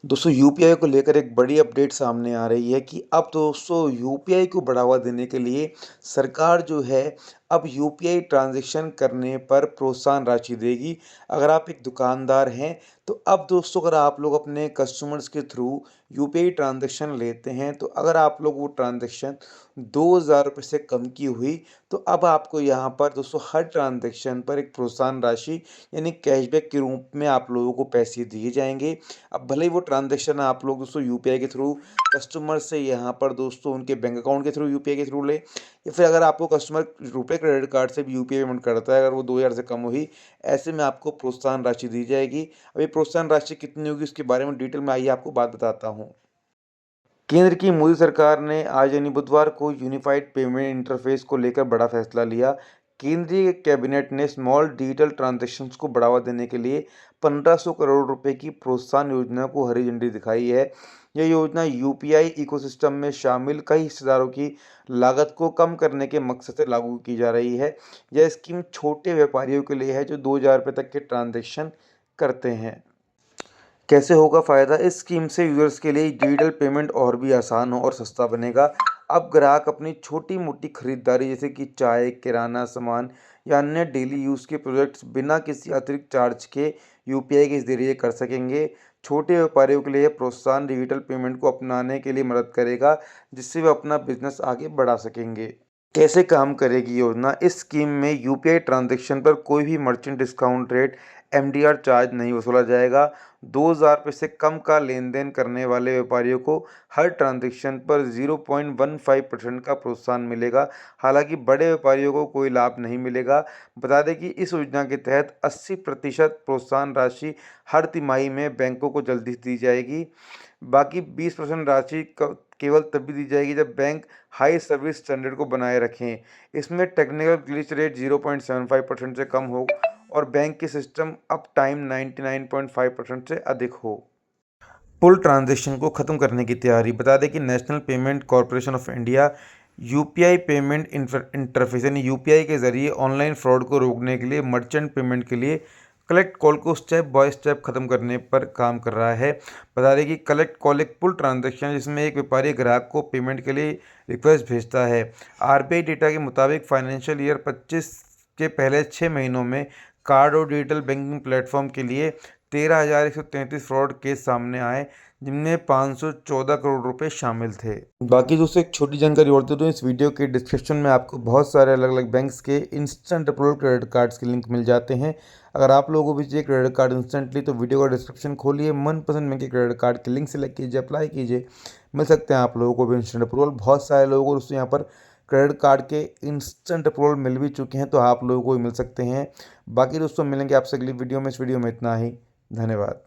दोस्तों यूपीआई को लेकर एक बड़ी अपडेट सामने आ रही है कि अब दोस्तों यूपीआई को बढ़ावा देने के लिए सरकार जो है अब यूपीआई ट्रांजैक्शन करने पर प्रोत्साहन राशि देगी। अगर आप एक दुकानदार हैं तो अब दोस्तों अगर आप लोग अपने कस्टमर्स के थ्रू यूपीआई ट्रांजैक्शन लेते हैं तो अगर आप लोग वो ट्रांजैक्शन 2000 रुपये से कम की हुई तो अब आपको यहाँ पर दोस्तों हर ट्रांजैक्शन पर एक प्रोत्साहन राशि यानी कैशबैक के रूप में आप लोगों को पैसे दिए जाएंगे। अब भले ही वो ट्रांज़ैक्शन आप लोग दोस्तों यूपीआई के थ्रू कस्टमर से यहाँ पर दोस्तों उनके बैंक अकाउंट के थ्रू यूपीआई के थ्रू ले या फिर अगर आपको कस्टमर रुपए क्रेडिट कार्ड से भी यूपीआई पेमेंट करता है, अगर वो 2000 से कम हुई, ऐसे में आपको प्रोत्साहन राशि दी जाएगी। अब ये प्रोत्साहन राशि कितनी होगी उसके बारे में डिटेल में आइए आपको बात बताता हूँ। केंद्र की मोदी सरकार ने आज यानी बुधवार को यूनिफाइड पेमेंट इंटरफेस को लेकर बड़ा फैसला लिया। केंद्रीय कैबिनेट ने स्मॉल डिजिटल ट्रांजैक्शंस को बढ़ावा देने के लिए 1500 करोड़ रुपए की प्रोत्साहन योजना को हरी झंडी दिखाई है। यह योजना यूपीआई इकोसिस्टम में शामिल कई हिस्सेदारों की लागत को कम करने के मकसद से लागू की जा रही है। यह स्कीम छोटे व्यापारियों के लिए है जो 2000 रुपये तक के ट्रांजैक्शन करते हैं। कैसे होगा फ़ायदा? इस स्कीम से यूज़र्स के लिए डिजिटल पेमेंट और भी आसान हो और सस्ता बनेगा। अब ग्राहक अपनी छोटी-मोटी खरीदारी जैसे कि चाय, किराना सामान या अन्य डेली यूज़ के प्रोडक्ट्स बिना किसी अतिरिक्त चार्ज के यूपीआई के ज़रिए कर सकेंगे। छोटे व्यापारियों के लिए यह प्रोत्साहन डिजिटल पेमेंट को अपनाने के लिए मदद करेगा, जिससे वे अपना बिज़नेस आगे बढ़ा सकेंगे। कैसे काम करेगी योजना? इस स्कीम में यूपीआई ट्रांजैक्शन पर कोई भी merchant discount rate MDR charge नहीं वसूला जाएगा। 2000 रुपये से कम का लेन-देन करने वाले व्यापारियों को हर ट्रांजैक्शन पर 0.15% का प्रोत्साहन मिलेगा। हालांकि बड़े व्यापारियों को कोई लाभ नहीं मिलेगा। बता दें कि इस योजना के तहत 80% प्रोत्साहन राशि हर तिमाही में बैंकों को जल्दी दी जाएगी। बाकी 20% राशि केवल तभी दी जाएगी जब बैंक हाई सर्विस स्टैंडर्ड को बनाए रखें। इसमें टेक्निकल ग्लिच रेट 0.75% से कम हो और बैंक के सिस्टम अप टाइम 99.5% से अधिक हो। पुल ट्रांजैक्शन को खत्म करने की तैयारी। बता दें कि national payment corporation of India UPI payment interface यानी यूपीआई के जरिए ऑनलाइन फ्रॉड को रोकने के लिए मर्चेंट पेमेंट के लिए कलेक्ट कॉल को स्टेप बाय स्टेप खत्म करने पर काम कर रहा है। बता दें कि कलेक्ट कॉल एक पुल ट्रांजैक्शन जिसमें एक व्यापारी ग्राहक को पेमेंट के लिए रिक्वेस्ट भेजता है। आरबीआई डेटा के मुताबिक फाइनेंशियल ईयर 25 के पहले 6 महीनों में कार्ड और डिजिटल बैंकिंग प्लेटफॉर्म के लिए 13,133 फ्रॉड केस सामने आए, जिनमें 514 करोड़ रुपए शामिल थे। बाकी दोस्तों एक छोटी जानकारी और दे दूँ, इस वीडियो के डिस्क्रिप्शन में आपको बहुत सारे अलग अलग बैंक्स के इंस्टेंट अप्रूवल क्रेडिट कार्ड्स के लिंक मिल जाते हैं। अगर आप लोगों को भी चाहिए क्रेडिट कार्ड इंस्टेंटली तो वीडियो का डिस्क्रिप्शन खोलिए, मनपसंद बैंक के क्रेडिट कार्ड के लिंक सेलेक्ट कीजिए, अप्लाई कीजिए, मिल सकते हैं आप लोगों को भी इंस्टेंट अप्रूवल। बहुत सारे लोगों को दोस्तों यहाँ पर क्रेडिट कार्ड के इंस्टेंट अप्रूवल मिल भी चुके हैं, तो आप लोगों को भी मिल सकते हैं। बाकी दोस्तों मिलेंगे आपसे अगली वीडियो में। इस वीडियो में इतना ही। धन्यवाद।